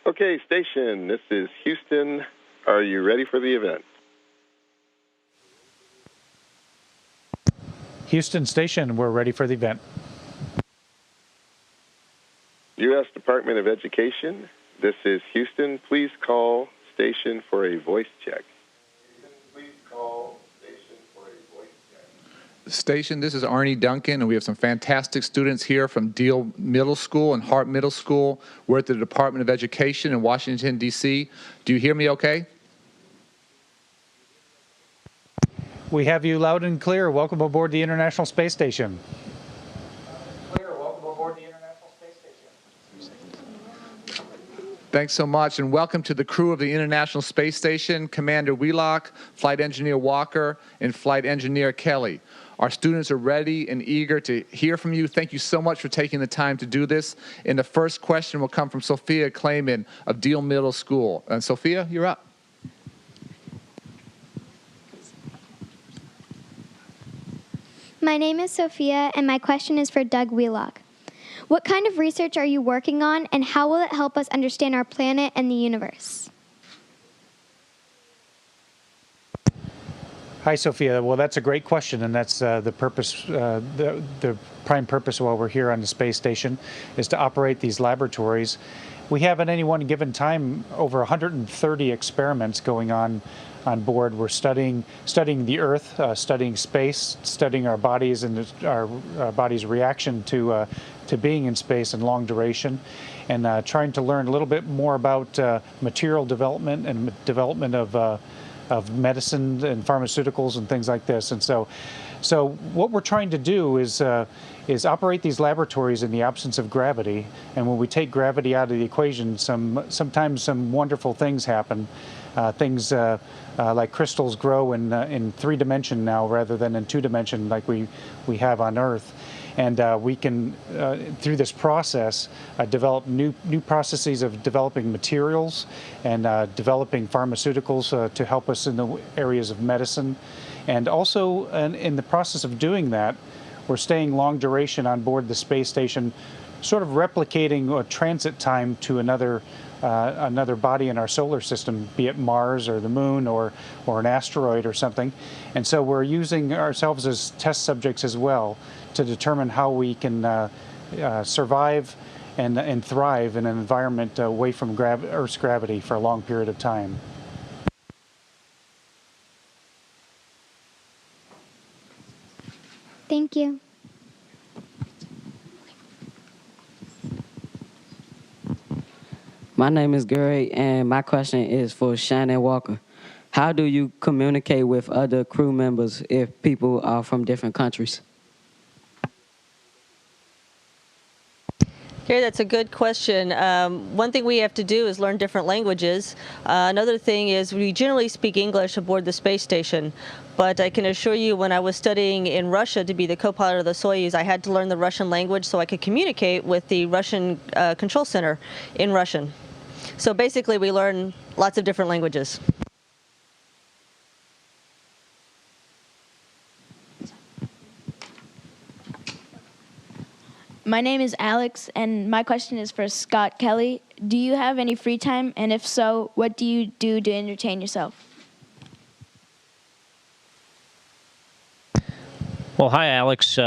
Okay, station, this is Houston. Are you ready for the event? Houston Station, we're ready for the event. U.S. Department of Education, this is Houston. Please call station for a voice check. Station, this is Arne, Duncan, and we have some fantastic students here from Deal Middle School and Hart Middle School. We're at the Department of Education in Washington, D.C. Do you hear me okay? We have you loud and clear. Welcome aboard the International Space Station. Thanks so much, and welcome to the crew of the International Space Station, Commander Wheelock, Flight Engineer Walker, and Flight Engineer Kelly. Our students are ready and eager to hear from you. Thank you so much for taking the time to do this. And the first question will come from Sophia Clayman of Deal Middle School. And Sophia, you're up. My name is Sophia, and my question is for Doug Wheelock. What kind of research are you working on, and how will it help us understand our planet and the universe? Hi, Sophia. Well, that's a great question, and that's the purpose, the prime purpose while we're here on the space station is to operate these laboratories. We have at any one given time over 130 experiments going on board. We're studying the Earth, studying space, studying our bodies and our body's reaction to being in space and long duration, and trying to learn a little bit more about material development and development of medicine and pharmaceuticals and things like this. And so what we're trying to do is operate these laboratories in the absence of gravity. And when we take gravity out of the equation, sometimes some wonderful things happen. Things like crystals grow in 3-dimension now rather than in 2-dimension like we have on Earth. And we can, through this process, develop new processes of developing materials and developing pharmaceuticals to help us in the areas of medicine. And also, in the process of doing that, we're staying long duration on board the space station, sort of replicating a transit time to another body in our solar system, be it Mars or the Moon or an asteroid or something. And so we're using ourselves as test subjects as well to determine how we can survive and thrive in an environment away from Earth's gravity for a long period of time. Thank you. My name is Gary, and my question is for Shannon Walker. How do you communicate with other crew members if people are from different countries? Gary, that's a good question. One thing we have to do is learn different languages. Another thing is we generally speak English aboard the space station. But I can assure you, when I was studying in Russia to be the co-pilot of the Soyuz, I had to learn the Russian language so I could communicate with the Russian control center in Russian. So basically, we learn lots of different languages. My name is Alex, and my question is for Scott Kelly. Do you have any free time? And if so, what do you do to entertain yourself? Well, hi, Alex.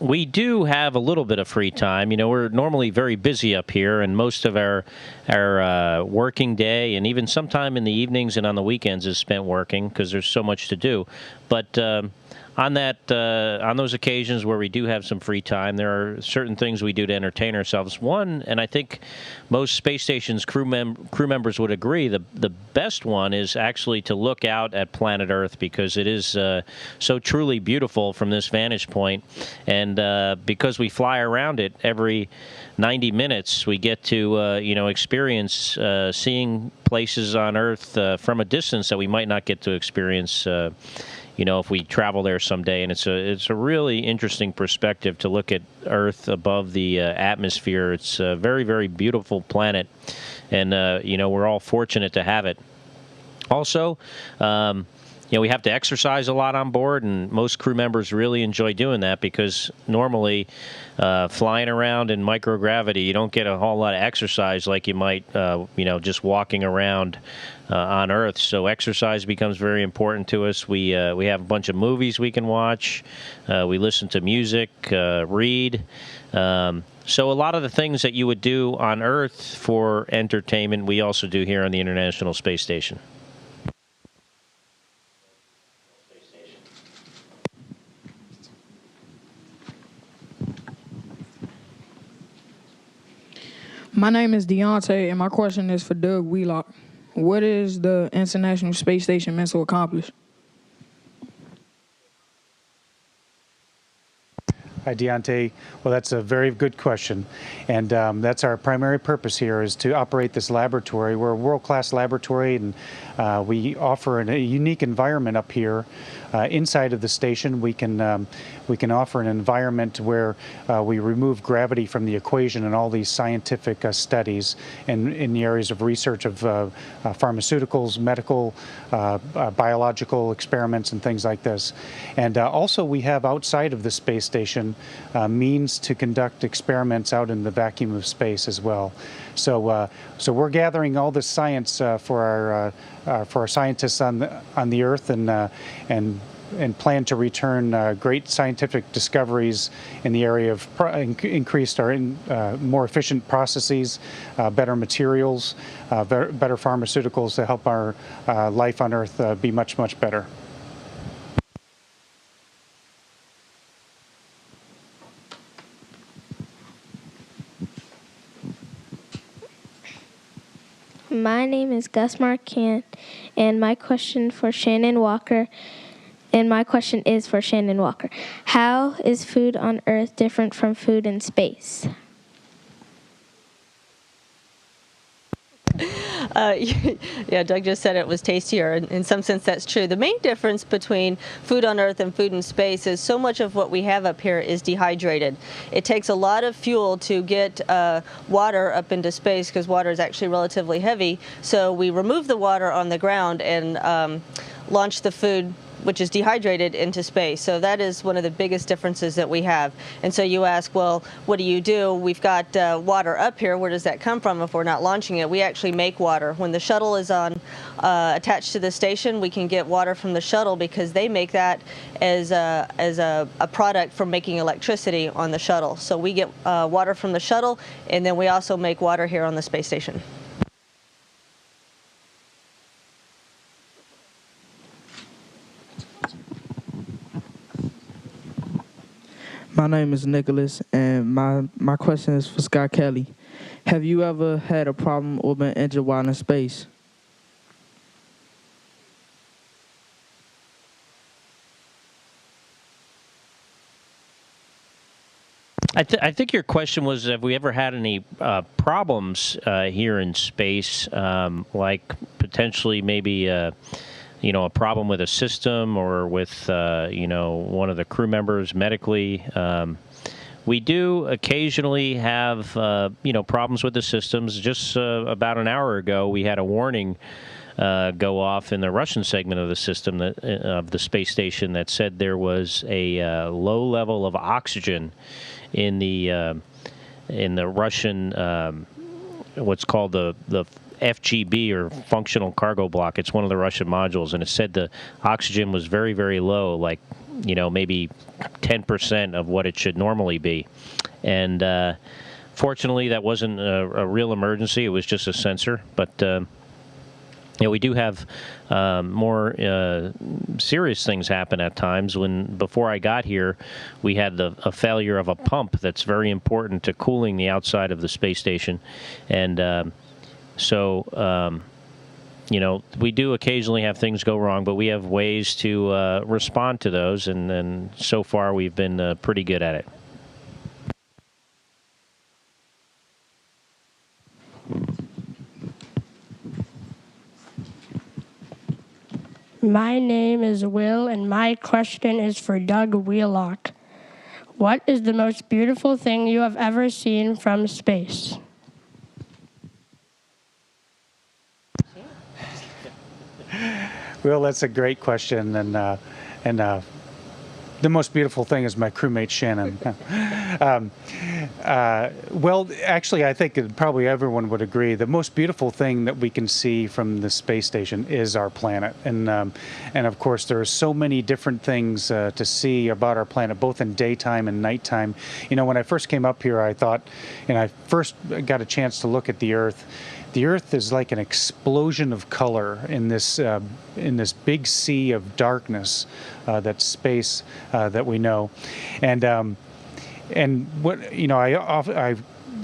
We do have a little bit of free time. You know, we're normally very busy up here, and most of our working day and even sometime in the evenings and on the weekends is spent working because there's so much to do. But on those occasions where we do have some free time, there are certain things we do to entertain ourselves. One, and I think most space stations crew members would agree, the best one is actually to look out at planet Earth because it is so truly beautiful from this vantage point. And because we fly around it every 90 minutes, we get to experience seeing places on Earth from a distance that we might not get to experience if we travel there someday. And it's a really interesting perspective to look at Earth above the atmosphere. It's a very, very beautiful planet, and we're all fortunate to have it. Also, we have to exercise a lot on board, and most crew members really enjoy doing that because normally flying around in microgravity, you don't get a whole lot of exercise like you might, just walking around on Earth. So exercise becomes very important to us. We have a bunch of movies we can watch. We listen to music, read. So a lot of the things that you would do on Earth for entertainment, we also do here on the International Space Station. My name is Deontay, and my question is for Doug Wheelock. What is the International Space Station meant to accomplish? Hi, Deontay. Well, that's a very good question. And that's our primary purpose here is to operate this laboratory. We're a world-class laboratory, and we offer a unique environment up here. Inside of the station, we can offer an environment where we remove gravity from the equation in all these scientific studies and in the areas of research of pharmaceuticals, medical, biological experiments, and things like this. And also we have outside of the space station means to conduct experiments out in the vacuum of space as well. So we're gathering all this science for our scientists on the Earth and plan to return great scientific discoveries in the area of increased or more efficient processes, better materials, better pharmaceuticals to help our life on Earth be much, much better. My name is Gus Marquand, and my question for Shannon Walker. And my question is for Shannon Walker. How is food on Earth different from food in space? Yeah, Doug just said it was tastier. In some sense, that's true. The main difference between food on Earth and food in space is so much of what we have up here is dehydrated. It takes a lot of fuel to get water up into space because water is actually relatively heavy. So we remove the water on the ground and launch the food, which is dehydrated, into space. So that is one of the biggest differences that we have. And so you ask, well, what do? We've got water up here. Where does that come from if we're not launching it? We actually make water. When the shuttle is on attached to the station, we can get water from the shuttle because they make that as a product for making electricity on the shuttle. So we get water from the shuttle, and then we also make water here on the space station. My name is Nicholas, and my question is for Scott Kelly. Have you ever had a problem or been injured while in space? I think your question was, have we ever had any problems here in space, like potentially maybe a problem with a system or with one of the crew members medically. We do occasionally have problems with the systems. Just about an hour ago, we had a warning go off in the Russian segment of the system of the space station that said there was a low level of oxygen in the Russian what's called the FGB, or functional cargo block. It's one of the Russian modules, and it said the oxygen was very, very low, like maybe 10% of what it should normally be. And fortunately, that wasn't a real emergency. It was just a sensor. But we do have more serious things happen at times. Before I got here, we had a failure of a pump that's very important to cooling the outside of the space station, and so, we do occasionally have things go wrong, but we have ways to respond to those, and so far we've been pretty good at it. My name is Will, and my question is for Doug Wheelock. What is the most beautiful thing you have ever seen from space? Well, that's a great question, and the most beautiful thing is my crewmate Shannon. Well, actually, I think probably everyone would agree. The most beautiful thing that we can see from the space station is our planet, and of course there are so many different things to see about our planet, both in daytime and nighttime. You know, when I first came up here, I thought, and I first got a chance to look at the Earth. The Earth is like an explosion of color in this big sea of darkness that's space that we know, and what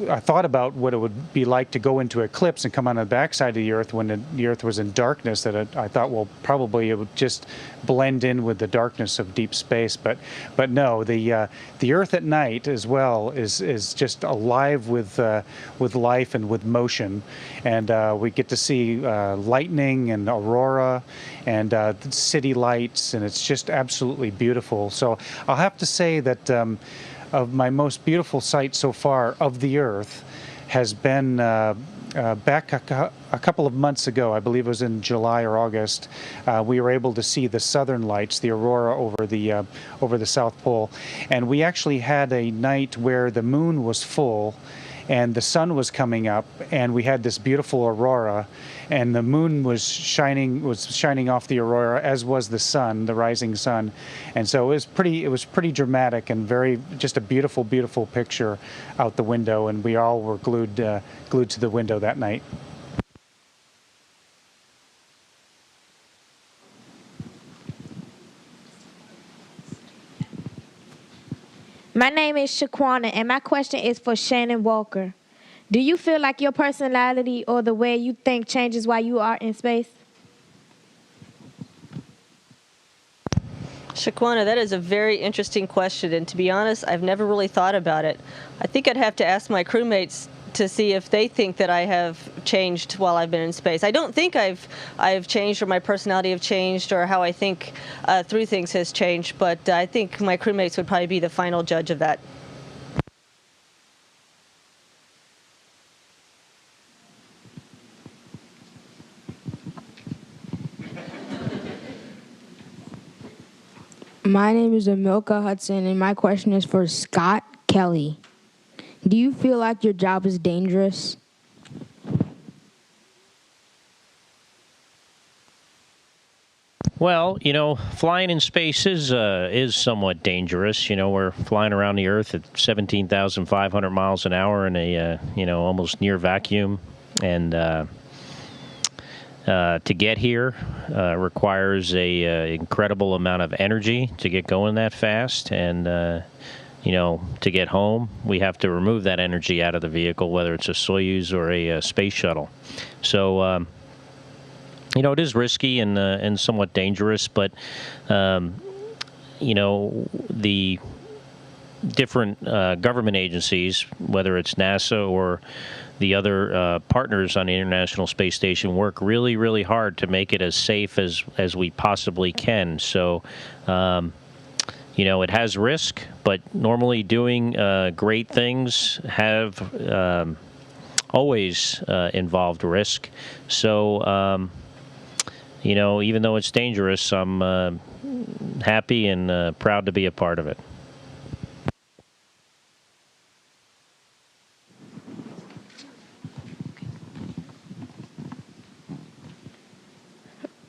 I thought about what it would be like to go into eclipse and come on the backside of the Earth when the Earth was in darkness. That I thought, well, probably it would just blend in with the darkness of deep space. But no, the Earth at night as well is just alive with life and with motion, and we get to see lightning and aurora and city lights, and it's just absolutely beautiful. So I'll have to say that. Of my most beautiful sight so far of the Earth has been back a couple of months ago. I believe it was in July or August. We were able to see the southern lights, the aurora over the South Pole, and we actually had a night where the moon was full and the sun was coming up, and we had this beautiful aurora, and the moon was shining off the aurora, as was the sun, the rising sun, and so it was pretty dramatic and just a beautiful picture out the window, and we all were glued to the window that night. My name is Shaquana, and my question is for Shannon Walker. Do you feel like your personality or the way you think changes while you are in space? Shaquana, that is a very interesting question, and to be honest, I've never really thought about it. I think I'd have to ask my crewmates to see if they think that I have changed while I've been in space. I don't think I've changed, or my personality have changed, or how I think through things has changed, but I think my crewmates would probably be the final judge of that. My name is Amilka Hudson, and my question is for Scott Kelly. Do you feel like your job is dangerous? Well, you know, flying in space is somewhat dangerous. You know, we're flying around the Earth at 17,500 miles an hour in a almost near vacuum, and to get here requires a incredible amount of energy to get going that fast, and to get home, we have to remove that energy out of the vehicle, whether it's a Soyuz or a space shuttle. So, it is risky and somewhat dangerous, but, the different government agencies, whether it's NASA or the other partners on the International Space Station, work really, really hard to make it as safe as we possibly can. So, it has risk, but normally doing great things have always involved risk. So, even though it's dangerous, I'm happy and proud to be a part of it.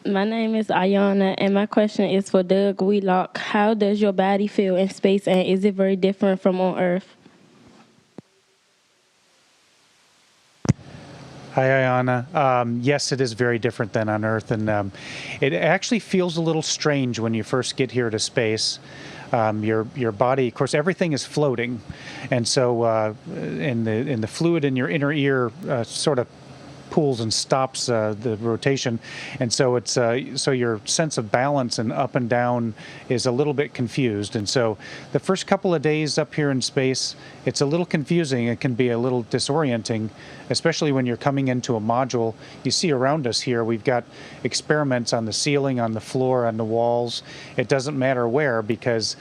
My name is Ayana, and my question is for Doug Wheelock. How does your body feel in space, and is it very different from on Earth? Hi, Ayana. Yes, it is very different than on Earth, and it actually feels a little strange when you first get here to space. Your body, of course, everything is floating, and so in the fluid in your inner ear sort of pulls and stops the rotation, and so it's so your sense of balance and up and down is a little bit confused. And so the first couple of days up here in space, it's a little confusing. It can be a little disorienting, especially when you're coming into a module. You see around us here, we've got experiments on the ceiling, on the floor, on the walls. It doesn't matter where because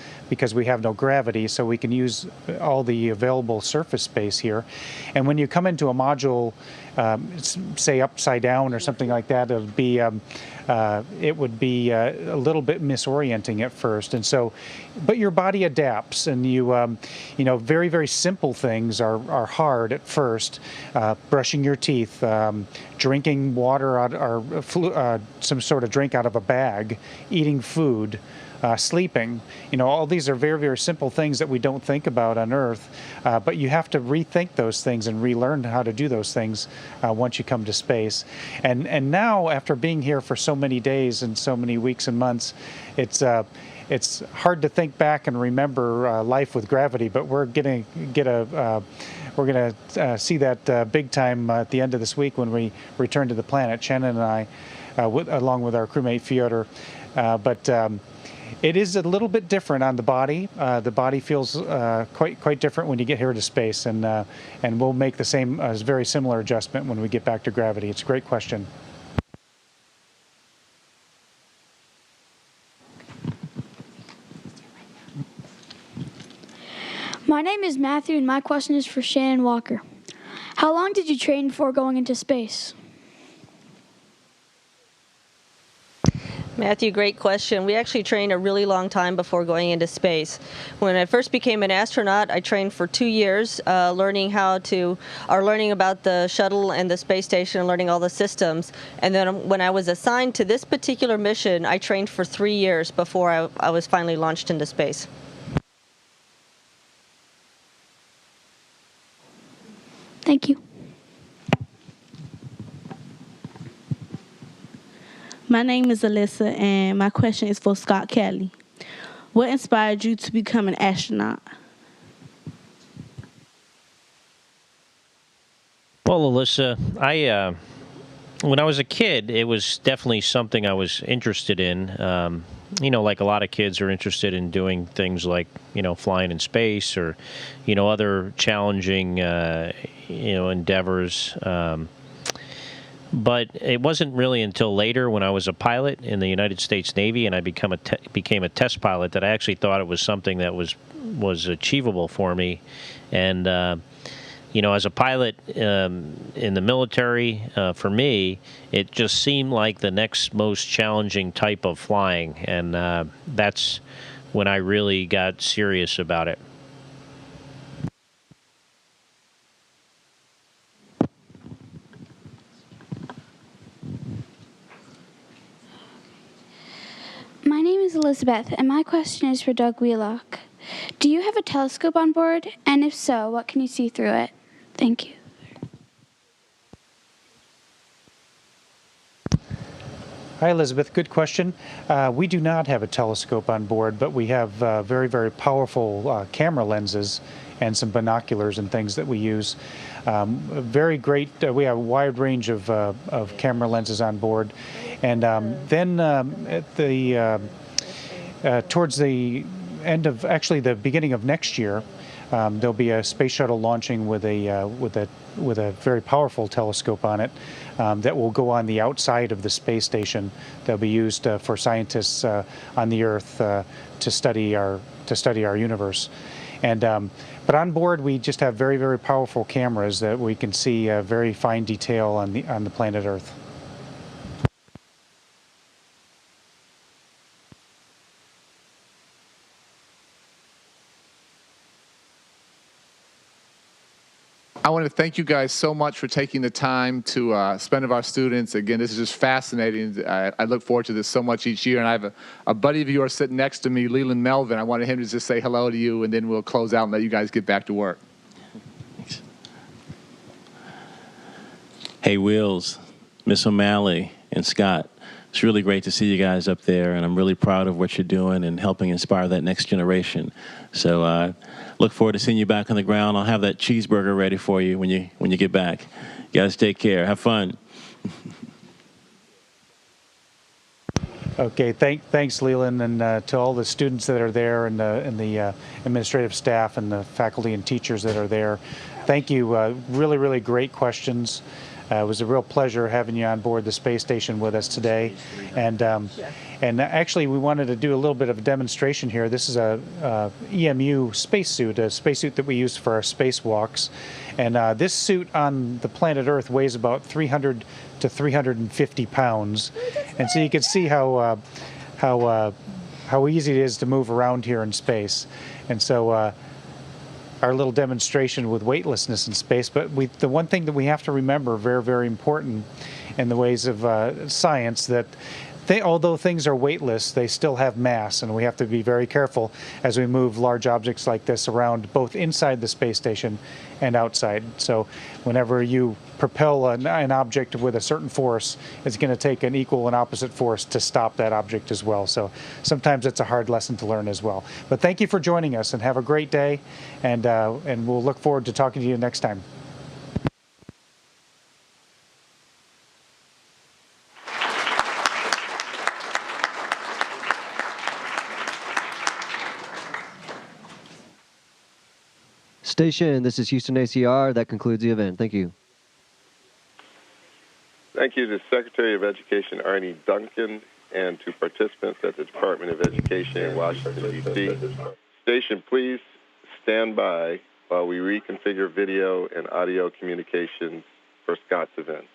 we have no gravity, so we can use all the available surface space here. And when you come into a module, it's say upside down or something like that, it would be a little bit misorienting at first. And so, but your body adapts, and very, very simple things are hard at first. Brushing your teeth, drinking water or some sort of drink out of a bag, eating food, sleeping. All these are very, very simple things that we don't think about on Earth, but you have to rethink those things and relearn how to do those things once you come to space. And now, after being here for so many days and so many weeks and months, it's hard to think back and remember life with gravity. But we're gonna see that big time at the end of this week when we return to the planet, Shannon and I, along with our crewmate Fyodor. It is a little bit different on the body. The body feels quite different when you get here to space, and we'll make the same, very similar adjustment when we get back to gravity. It's a great question. My name is Matthew, and my question is for Shannon Walker. How long did you train before going into space? Matthew, great question. We actually trained a really long time before going into space. When I first became an astronaut, I trained for 2 years, learning about the shuttle and the space station and learning all the systems. And then when I was assigned to this particular mission, I trained for 3 years before I was finally launched into space. Thank you. My name is Alyssa, and my question is for Scott Kelly. What inspired you to become an astronaut? Well, Alyssa, when I was a kid, it was definitely something I was interested in. Like a lot of kids are interested in doing things like, flying in space or, other challenging, endeavors. But it wasn't really until later when I was a pilot in the United States Navy and I became a test pilot that I actually thought it was something that was achievable for me. And, as a pilot in the military, for me, it just seemed like the next most challenging type of flying. And that's when I really got serious about it. My name is Elizabeth, and my question is for Doug Wheelock. Do you have a telescope on board? And if so, what can you see through it? Thank you. Hi, Elizabeth. Good question. We do not have a telescope on board, but we have very, very powerful camera lenses and some binoculars and things that we use. Very great. We have a wide range of camera lenses on board, and then at the towards the end of the beginning of next year, there'll be a space shuttle launching with a very powerful telescope on it that will go on the outside of the space station. That'll be used for scientists on the Earth to study our universe. And but on board, we just have very, very powerful cameras that we can see very fine detail on the planet Earth. I want to thank you guys so much for taking the time to spend with our students. Again, this is just fascinating. I look forward to this so much each year. And I have a buddy of yours sitting next to me, Leland Melvin. I wanted him to just say hello to you, and then we'll close out and let you guys get back to work. Thanks. Hey, Wheels, Miss O'Malley, and Scott. It's really great to see you guys up there, and I'm really proud of what you're doing and helping inspire that next generation. So look forward to seeing you back on the ground. I'll have that cheeseburger ready for you when you get back. You guys take care. Have fun. Okay, thanks, Leland, and to all the students that are there, and the administrative staff and the faculty and teachers that are there. Thank you. Really, really great questions. It was a real pleasure having you on board the space station with us today. And actually, we wanted to do a little bit of a demonstration here. This is a EMU spacesuit, a spacesuit that we use for our spacewalks. And this suit on the planet Earth weighs about 300 to 350 pounds. And so you can see how easy it is to move around here in space. And so our little demonstration with weightlessness in space, but the one thing that we have to remember, very, very important in the ways of science, that although things are weightless, they still have mass, and we have to be very careful as we move large objects like this around, both inside the space station and outside. So whenever you propel an object with a certain force, it's going to take an equal and opposite force to stop that object as well. So sometimes it's a hard lesson to learn as well. But thank you for joining us, and have a great day, and we'll look forward to talking to you next time. Station, this is Houston ACR. That concludes the event. Thank you. Thank you to Secretary of Education Arne Duncan and to participants at the Department of Education in Washington, D.C. Station, please stand by while we reconfigure video and audio communications for Scott's event.